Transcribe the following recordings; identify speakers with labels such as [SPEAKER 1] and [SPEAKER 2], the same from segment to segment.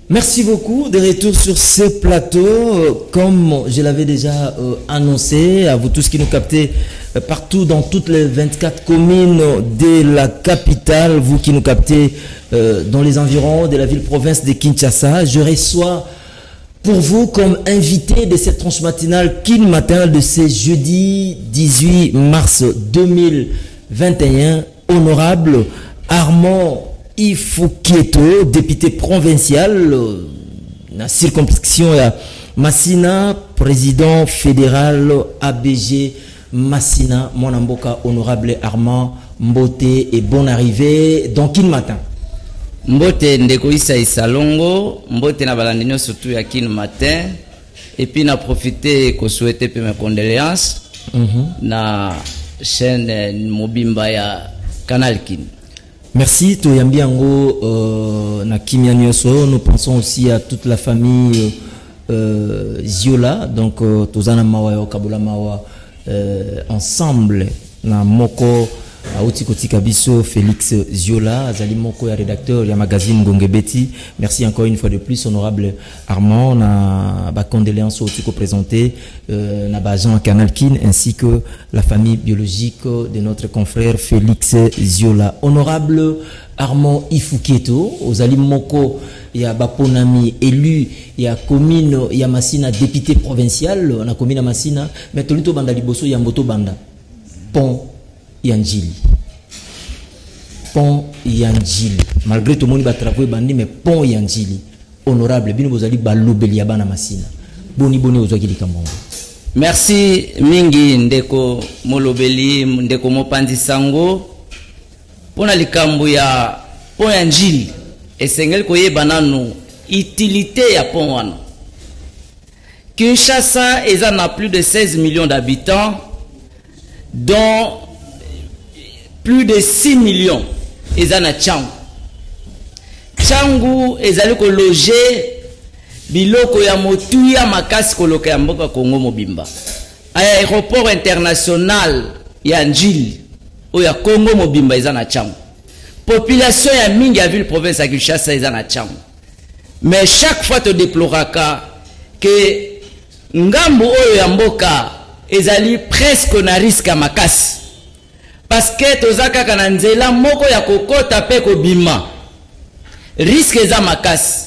[SPEAKER 1] Merci beaucoup de retour sur ce plateau. Comme je l'avais déjà annoncé, à vous tous qui nous captez partout dans toutes les 24 communes de la capitale, vous qui nous captez dans les environs de la ville-province de Kinshasa, je reçois pour vous comme invité de cette tranche matinale Kin Matin de ce jeudi 18 mars 2021, honorable Armand Ifukieto, député provincial, la circonscription à Massina, président fédéral ABG Massina, mon amboka honorable Armand Mbote et bonne arrivée dans Kin Matin.
[SPEAKER 2] Mbote ndeko Isa Isalongo, Mbote na balandinyo surtout ya Kin Matin, et puis na profité ko souhaiter mes condoléances na chaîne Mobimba ya Canal Kin.
[SPEAKER 1] Merci, Toyambi Ango, na Kimia Nyoso. Nous pensons aussi à toute la famille Ziola, donc Tozana Mawa, Kabula Mawa, ensemble, na Moko, Aoutikoti Kabiso, Félix Ziola, Azali Moko, rédacteur, ya magazine Gongebeti. Merci encore une fois de plus, honorable Armand, na ba condoléances au Tiko présenté, na Bajan Canal Kin, ainsi que la famille biologique de notre confrère Félix Ziola. Honorable Armand Ifukieto, Ozali Moko, ya Baponami, élu, ya commune, ya Massina, député provincial, na commune Massina, mais Tolito Banda Liboso, ya Mboto Banda, Pont Yanjili. Pont Yanjili. Malgré tout le monde va travailler bandi, mais Pont Yanjili. Honorable, bino bozali balobeli ya bana Massina. Boni boni ozwaki likambo.
[SPEAKER 2] Merci mingi ndeko molobeli ndeko mopandi sango. Pona likambo ya Pont Yanjili. Esengeli koyeba nanu utilité ya pont wana. Kinshasa eza na plus de 16 millions d'habitants, dont plus de 6 millions eza na Tchangu. Tchangu ezali ko loger biloko ya motuya makasi koloka ya mboka Kongo mobimba. Aéroport international ya Njili o ya Kongo mobimba eza na Tchangu. Population ya mingi ya ville province ya Kinshasa eza na Tchangu. Mais chaque fois to déploraka que ngambo oyo ya mboka ezali presque na risque ya makasi. Parce que tozaka kana nzela moko ya kokota pe ko bima. Risque eza makasi.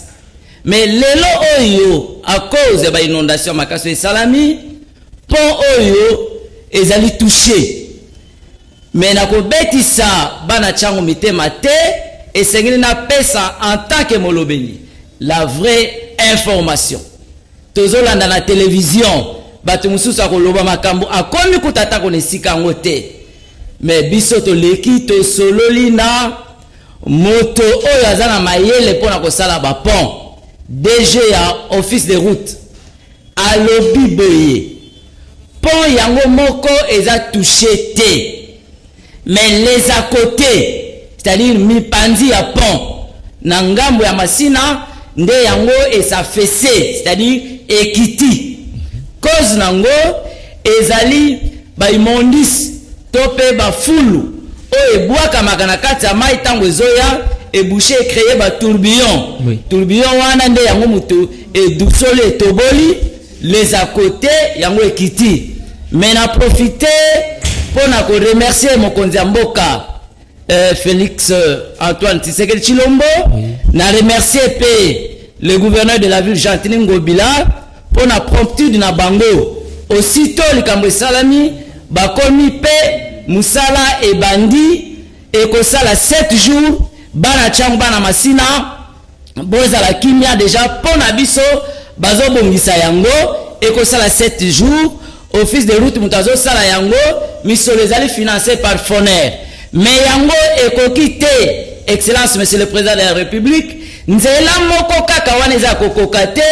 [SPEAKER 2] Mais lelo oyo à cause de ba inondation makasi salami pont oyo ezali touché. Mais na ko betisa bana Tchangu mitema te esengeli na pesa en tant que molobeli la vraie information. Tozolanda na télévision batu mususu akoloba makambo akomi kutata ko nesika ngote. Mais biso to leki to sololi na moto oyo azana mayele pona ko sala ba pont DG ya office de route alobi boye pont yango moko eza touché te, mais les à côté, c'est-à-dire mipanzi ya pont na ngambo ya Massina nde yango esafese, c'est-à-dire ekiti cause nango ezali ba imondis tope ba fulu o ebwaka makana kati ya mai tango ezoya ebouché créer ba tourbillon. Oui. Tourbillon wana nde yango mutu edusole etoboli les à côté yango ekiti. Mais na profiter pour na ko remercier mokonzi ya mboka Félix Antoine Tshisekedi Tshilombo. Oui. Na remercier pe le gouverneur de la ville Jean-Tini Ngobila pour na promptitude na bango. Aussitôt likambo salami bakomi pe musala e bandi e kosala 7 jours bana Tchangu bana Massina boza la kimia déjà pona biso bazo bongisa yango e kosala 7 jours office de route mutazo sala yango misolo ezali financé par Foner. Mais yango ekoki te excellence monsieur le président de la république nzela moko kaka wana eza kokoka te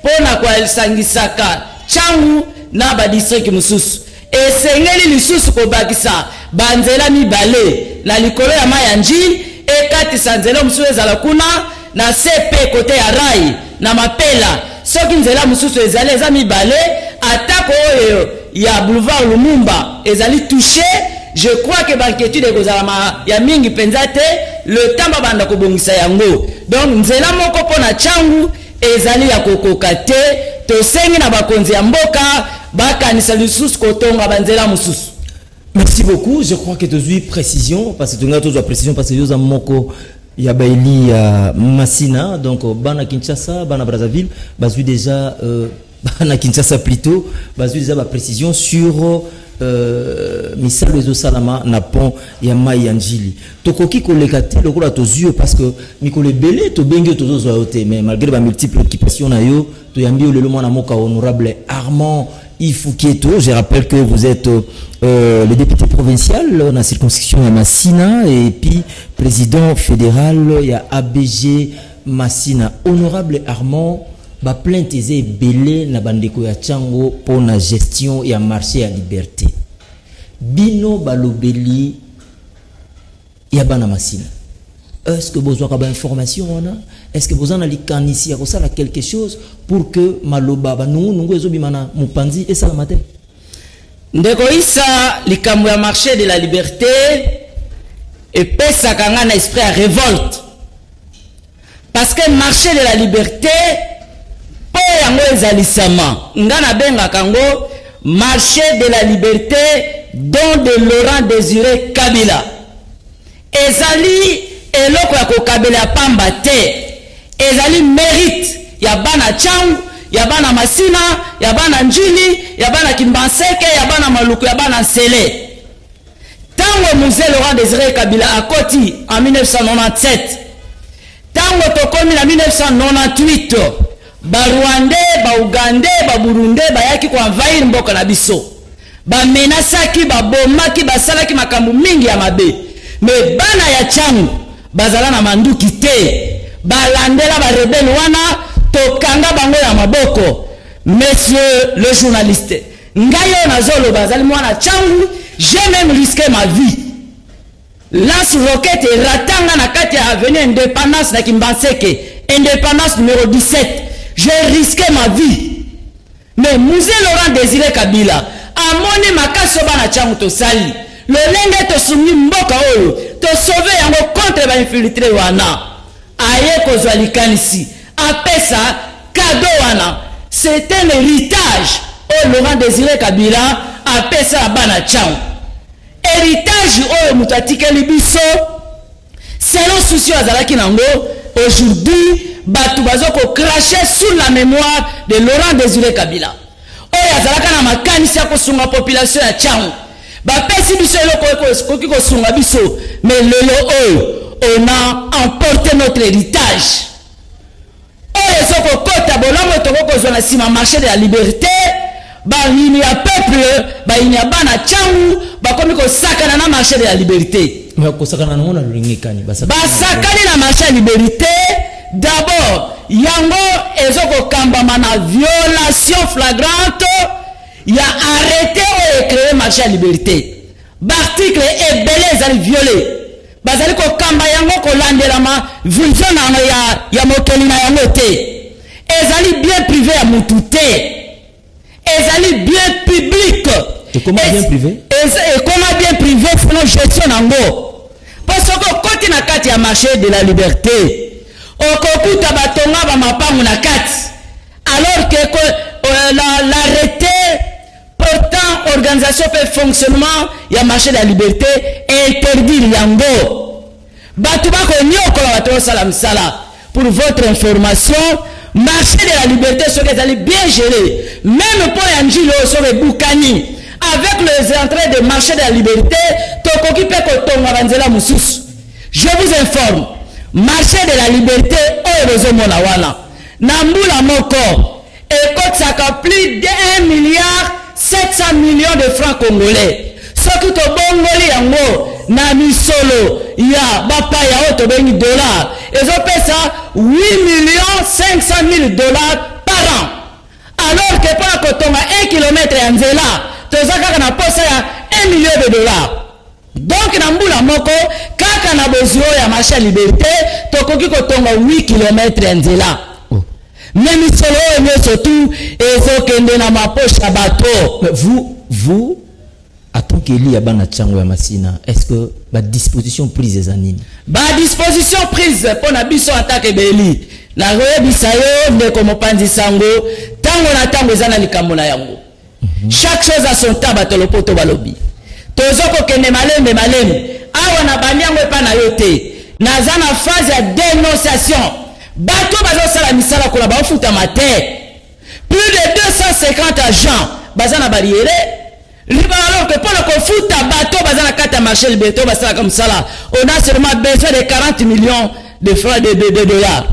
[SPEAKER 2] pona kwa sangisaka Tchangu na ba district mususu esengeli lisusu kobakisa banzela mibale na likolo ya Mayanji ekatisa nzela mususu ezala kuna na CP kote ya rai na mapela soki nzela mususu ezali eza mibale atako oyo ya boulevard Lumumba ezali touché. Je crois que banquetude kozala ya mingi penza te le temps banda ko bongisa yango donc nzela moko pona changu ezali ya kokoka te tosengi na bakonzi ya mboka bakanisa lisusu kotonga banzela mususu.
[SPEAKER 1] Merci beaucoup. Je crois que tu as eu précision parce que tu as eu précision parce que tu as moko ya baili ya Massina donc bana Kinshasa bana Brazzaville bazu déjà bana Kinshasa plutôt bazu déjà ba précision sur misalo ezo salama na pont ya mai ya Njili tokoki kolekati lokola tozue parce que mikole belé to bengi tozo zoyote mais malgré ba multiples occupations na yo to yambi le mwana moka honorable Armand Ifukieto. Je rappelle que vous êtes le député provincial dans la circonscription à Massina et puis président fédéral il y a ABG Massina. Honorable Armand, ba plainte eze belé na bandeko ya Tchango pour la gestion et marché à liberté. Bino balobeli ya bana Massina. Est-ce que vous avez information? Est-ce que vous en avez ici à quelque chose pour que maloba nous ezobimana mupanzi et ça la matin?
[SPEAKER 2] Ndeko isa likambo ya marché de la liberté et pesa kanga na esprit à révolte. Parce que marché de la liberté po yango ezalisama ngana benga kango marché de la liberté don de Laurent Désiré Kabila. Ezali eloko ya kokabela ya pamba te ezali mérite ya bana Tchangu ya bana Massina ya bana Njili ya bana Kimbanseke ya bana Maluku ya bana Nsele. Tango Mzee Laurent Désiré Kabila akoti en 1997 tango tokomi na 1998 ba Rwandais ba Ougandais ba Burundais bayaki ko envahir mboka na biso ba menasaki ba bomaki basalaki makambo mingi ya mabe mais bana ya Tchangu bazala na manduki te balandela ba rebelle wana tokanga bango ya maboko. Monsieur le journaliste ngayo nazolo bazali mwana Tchangu, j'ai même risqué ma vie. Lance roquette et ratanga na kati ya avenue Indépendance na Kimbanseke Indépendance numéro 17, j'ai risqué ma vie. Mais Mzee Laurent Désiré Kabila amoni makaso bana Tchangu to sali le lenge to sumi mboka oyo to sauver yango contre ba infiltré wana aye kozwa likanisi apesa cadeau wana. C'est un héritage au Laurent Désiré Kabila apesa bana Tchangu. Héritage oyo mutatikeli biso selon souci azalaki nango. Aujourd'hui batu bazoko cracher sous la mémoire de Laurent Désiré Kabila oyo azalaka na makanisi ya kosunga population ya Tchangu bapesi biso eloko koki kosunga biso mais lelo oyo on a emporté notre héritage oyo soko kota bolamo toko kozwa na sima marché de la liberté bayini ya peuple bayini ya bana Tchangu bakomi kosakana na marché de la liberté
[SPEAKER 1] kosakana na ngona lingikani
[SPEAKER 2] basakani na marché de la liberté. D'abord yango ezoko kambama na violation flagrante ya arrêté ou créé marché à liberté l'article est belé ezali violé bazali ko kamba yango ko landela ma vision na ya mokeli na yango te ezali bien privé ya mutu te ezali bien public.
[SPEAKER 1] Et comment bien privé?
[SPEAKER 2] Et comment bien privé font gestion nango parce que koti na kati ya marché de la liberté okokuta batonga ba mapangu na kati alors que l'arrêté portant organisation et fonctionnement ya marché de la liberté interdit yango batu bako nyokola bato salam sala. Pour votre information, marché de la liberté soki ezali bien géré même pour Njilo soki bukani avec les entrées de marché de la liberté tokoki pe kotonga banzela mususu. Je vous informe marché de la liberté oyo rozomona wana na mbula moko ekotsaka plus de 1,7 milliard de francs congolais soki tobongoli yango na misolo ya bapaya oyo tobengi dollar ezopesa 8,500,000 dollars par an alors que mpona kotonga 1 km ya nzela toza kaka na posa ya 1 million de dollars. Donc na mbula moko kaka na besoin ya marché liberté tokoki kotonga 8 km ya nzela. Même solo et surtout ezokende na maposha bato.
[SPEAKER 1] Vous Attends qu'il y a bana tchango ya masina, est-ce que ba disposition prise des anines?
[SPEAKER 2] Ba disposition prise pour na biso attaque beli. Na roye bisayo ne comme panzi sango, tango na tango zana likambo na yango. Chaque chose a son temps batolo poto balobi. Tozoko kene malem. Awa na banyango pa na yote. Na zana phase ya dénonciation. Bato bazo sala misala kola ba futa matin. Plus de 250 agents bazana barrière. Alors que pour le foot à bateau, bazana kata marché le bateau, basala comme ça là. On a seulement besoin de 40 millions de francs de dollars.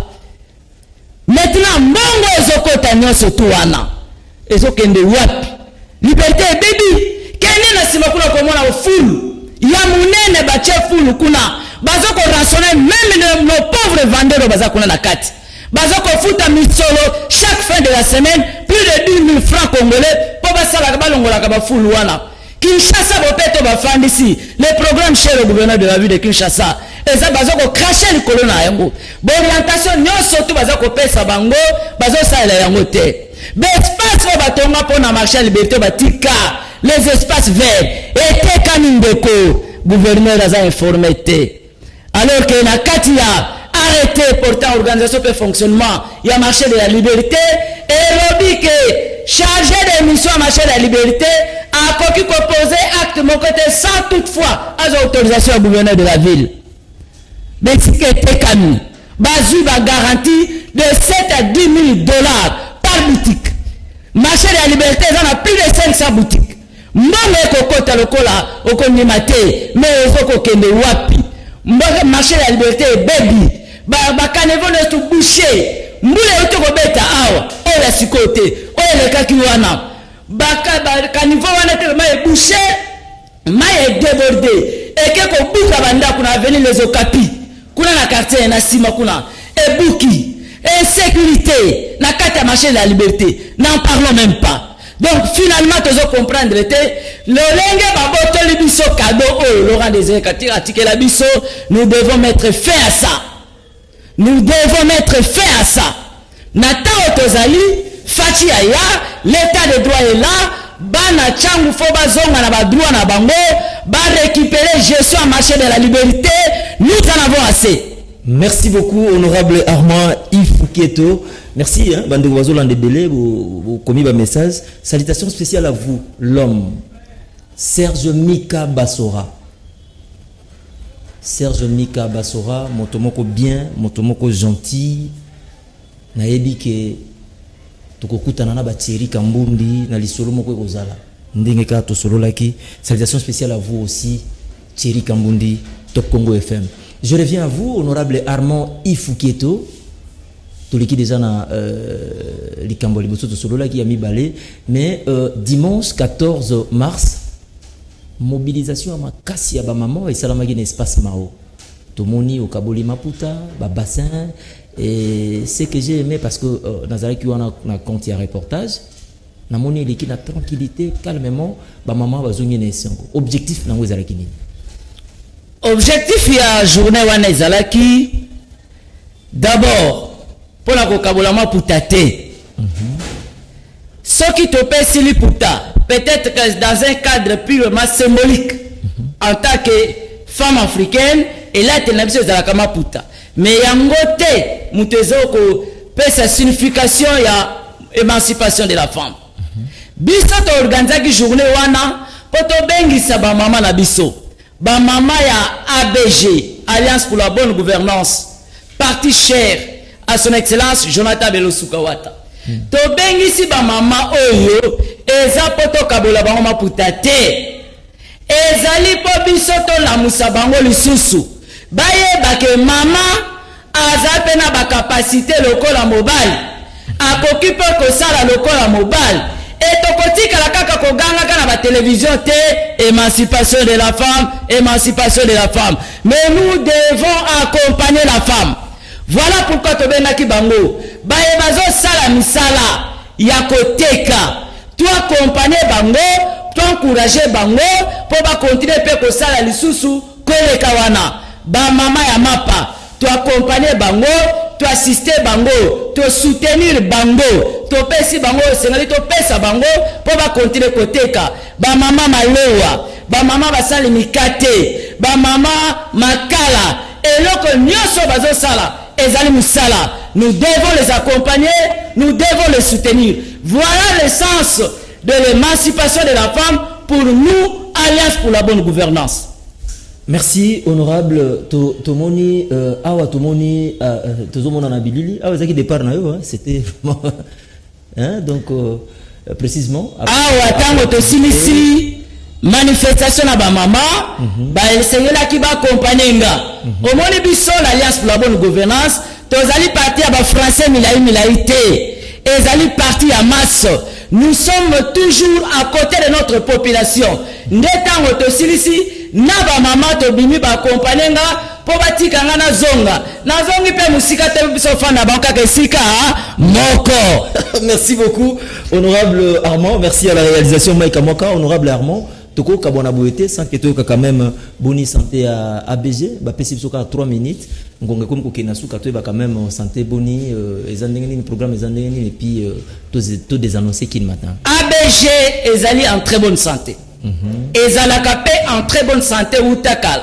[SPEAKER 2] Maintenant, mongo ezoko tanyo sotuana. Ezoko kende wapi. Liberté baby. Kene na sima kuna komona au full. Ya munene bache full kuna. Bazoko rationner même nos pauvres vendeurs bazakuna na kati. Bazoko futa misolo chaque fin de la semaine plus de 10 000 francs congolais. Kinshasa bopeto bafandi ici les programmes chez le gouverneur de la ville de Kinshasa et ça bazoko cracher le colonna yango orientation nyonso to bazoko pesa bango bazo sala yango te mais espace batonga pona marché liberté batika les espaces verts et te kanindeko gouverneur aza informé te alors que na katia arrêté portant organisation et fonctionnement il y a marché de la liberté et lobby que chargé de mission à marché de la liberté a qui composé acte mon côté sans toutefois à autorisation au gouverneur de la ville. Mais si que Tekami, Bazu va garantie de 7 à 10 000 dollars par boutique. Marché de la liberté, il y a plus de 500 boutiques. Moi, je kokota lokola, okonimate, mais je kokende wapi. Marché de la liberté, baby. Bakanevo ne tout boucher. Mbule yote kobeta awa, ola sikote, ola kakiwana. Kanivo wana te maye bouché, maye débordé. Et que ko buka banda kuna avenir les Okapi. Kuna na quartier na sima kuna. Et buki, insécurité, na kata marché de la liberté. N'en parlons même pas. Donc finalement tu dois comprendre te le lenge baboto libiso cadeau oh Laurent Désiré Katira atike la biso, nous devons mettre fin à ça. Nous devons mettre fin à ça. Nata otozali, Fati aya, l'état de droit est là, bana changu foba zonga na ba droit na bango, ba récupérer gestion à marché de la liberté, nous en avons assez.
[SPEAKER 1] Merci beaucoup, honorable Armand Yves Fouqueto. Merci, hein, Bande Oiseau Landebele, vous commis un message. Salutations spéciales à vous, l'homme, Serge Mika Bassora. Serge Mika Bassora, motomoko bien, motomoko gentil. Naebi ke tokokutana na ba Thierry Kambundi na lisolo moko ekozala. Ndenge ka to solo laki. Salutations spéciales à vous aussi, Thierry Kambundi, Top Congo FM. Je reviens à vous, honorable Armand Ifukieto. Tout qui déjà na likambo liboso to solo laki ya mibale, mais dimanche 14 mars mobilisation à makasi ya ba maman et salamaki na espace Mao. Tomoni au Kaboli Maputa, ba bassin. Et ce que j'ai aimé parce que Nazaré qui on a compté un reportage, na moni l'équipe na tranquillité calmement, ba maman ba zongi nesengo. Objectif na ngozalaki ni.
[SPEAKER 2] Objectif ya journée wana ezalaki d'abord pour la Kabola Maputa te. Ce qui te paie si puta, peut-être que dans un cadre purement symbolique en tant que femme africaine et là tu n'as pas besoin de la Maputa. Mais yangote mutezoko peut sa signification ya émancipation de la femme. Biso to organiser ki journée wana poto bengi sa ba mama na biso. Ba mama ya ABG, Alliance pour la bonne gouvernance, parti cher à son excellence Jonathan Bello Sukawata. To bengi si ba mama oyo eza poto kabola bango maputa te. Ezali po biso to la musabango lisusu. Baye bake mama azape na ba capacité lokola mobile akoki pe ko sala lokola mobile et tokotika la kaka ko ganga kana ba télévision te émancipation de la femme mais nous devons accompagner la femme. Voilà pourquoi to benaki bango baye bazo sala misala ya koteka tu accompagner bango tu encourager bango pour ba continuer pe ko sala lisusu koleka wana. Ba mama ya mapa, tu accompagner bango, tu assister bango, tu soutenir bango, tu pesi bango, sengali tu pesa bango, pour ba continuer koteka. Ba mama malewa, ba mama basali mikate, ba mama makala, et loko nyoso bazo sala, ezali musala. Nous devons les accompagner, nous devons les soutenir. Voilà le sens de l'émancipation de la femme pour nous, Alliance pour la bonne gouvernance.
[SPEAKER 1] Merci honorable Tomoni awa Tomoni tozomona na bilili awa zaki départ na yo c'était vraiment hein donc précisément
[SPEAKER 2] awa tango to silisi manifestation na ba mama ba esengela ki ba accompagner omoni biso l'Alliance pour la bonne gouvernance tozali parti à ba français milaïté ezali parti à masse. Nous sommes toujours à côté de notre population. Ndetango to silisi na ba mama to bimi ba accompagner po batika nga na zonga na zongi pe musika te biso fana banka ke sika moko.
[SPEAKER 1] Merci beaucoup honorable Armand, merci à la réalisation Mike Amoka. Honorable Armand toko kabona boete sans que to quand même boni santé à ABG ba pesi biso ka 3 minutes ngonga comme ko kenasu ka to ba quand même santé boni ezandengeni programme ezandengeni et puis tout des annoncés qui matin
[SPEAKER 2] ABG ezali en très bonne santé. Ezalaka pe en très bonne santé ou takal.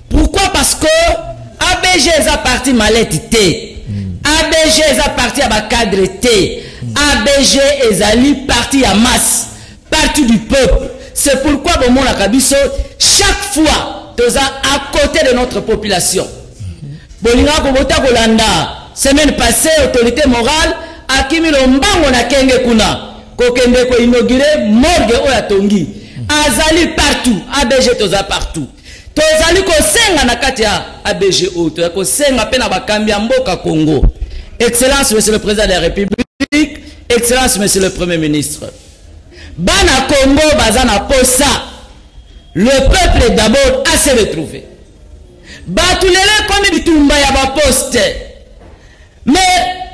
[SPEAKER 2] Pourquoi? Parce que ABG est à partie mallette T. ABG est à partie à cadre T. ABG est partie à masse, partie du peuple. C'est pourquoi bon mon akabiso chaque fois toza à côté de notre population. Bolinga ko bota kolanda semaine passée autorité morale akimi lombango na kenge kuna ko kende ko inaugurer morgue oya tongi. Azali partout, ABG toza partout. Tozali ko senga na kati ya ABG auto ko senga pe na bakambi ya mboka Congo. Excellence monsieur le président de la République, excellence monsieur le premier ministre. Bana Congo bazana posa. Le peuple d'abord a se retrouvé. Batulele comme bitumba ya ba poste. Mais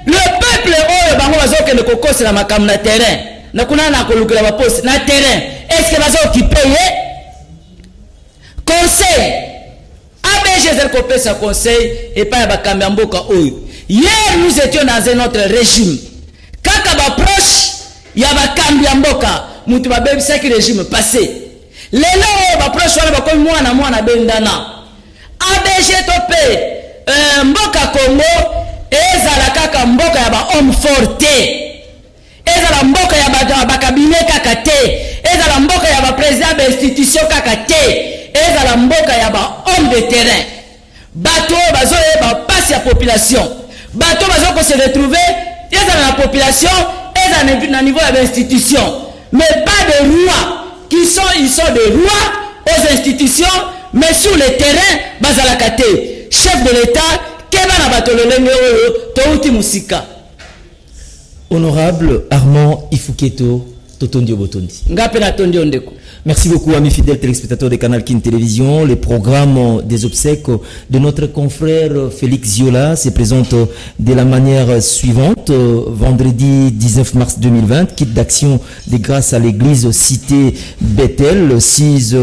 [SPEAKER 2] le peuple oyo bango bazoke ne kokose na makam na terrain. Na kuna na kolukela ba poste na terrain. Est-ce que bazo qui paye? Conseil. ABG Zerkopé sa conseil et pas bakambi ya mboka oyo. Hier nous étions dans un autre régime. Kaka ba proche ya bakambi ya mboka mutu ba bebi saki régime passé. Lelo ba proche wala ba komi mwana bendana. ABG topé mboka Congo ezala kaka mboka ya ba homme forte. Ezala mboka ya ba cabinet kaka te. Ezala mboka ya ba président de institution kaka te. Ezala mboka ya ba homme de terrain. Bato bazo ba passe ya population. Bato bazo ko se retrouver ezala la population, ezala na niveau ya institution. Mais pas de rois qui sont ils sont des rois aux institutions, mais sur le terrain bazala kate. Chef de l'État keba na bato lolenge oyo to uti musika.
[SPEAKER 1] Honorable Armand Ifuketo Totondio Botondi.
[SPEAKER 2] Ngape na tondi ondeko.
[SPEAKER 1] Merci beaucoup, amis fidèles téléspectateurs de Canal Kin Télévision. Le programme des obsèques de notre confrère Félix Ziola se présente de la manière suivante. Vendredi 19 mars 2020, kit d'action de grâce à l'église cité Bethel, 6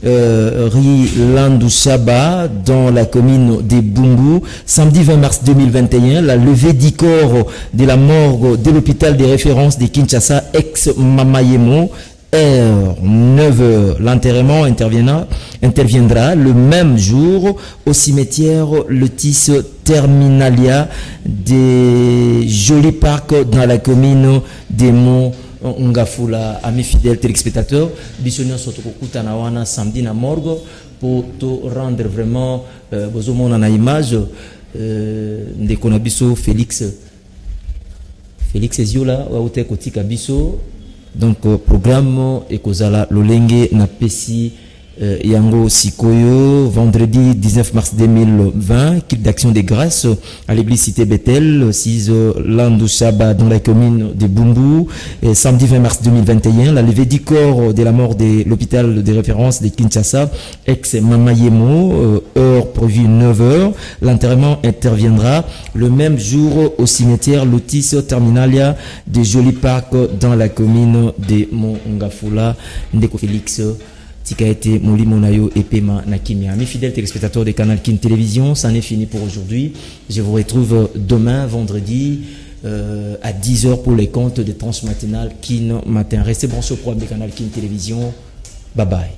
[SPEAKER 1] rue Landouchaba, dans la commune de Bumbu. Samedi 20 mars 2021, la levée du corps de la morgue de l'hôpital de référence de Kinshasa, ex-Mamayemo. 9h. L'enterrement interviendra le même jour au cimetière Lotis Terminalia des Jolis Parcs dans la commune des Monts Ngafula. Amis fidèles téléspectateurs, bisogna sotokuta na wana samedi na morgue pour te rendre vraiment bozomona na image de konabiso Félix Ziola wa ute kotika biso. Donc programme ekozala lolenge na pesi yango sikoyo vendredi 19 mars 2020 kit d'action de grâce à l'église cité Bethel 6 Landouchaba dans la commune de Bumbu. Et samedi 20 mars 2021 la levée du corps de la mort de l'hôpital de référence de Kinshasa ex Mamayemo, heure prévue 9h. L'enterrement interviendra le même jour au cimetière Lotis Terminalia des Jolis Parcs dans la commune de Mongafula. Ndeko Félix Tikaete Molimonayo et Pema Nakimia. Mes fidèles téléspectateurs de Canal Kin Télévision, ça en est fini pour aujourd'hui. Je vous retrouve demain, vendredi, à 10h pour les comptes de Transmatinal Kin Matin. Restez branchés au programme de Canal Kin Télévision. Bye bye.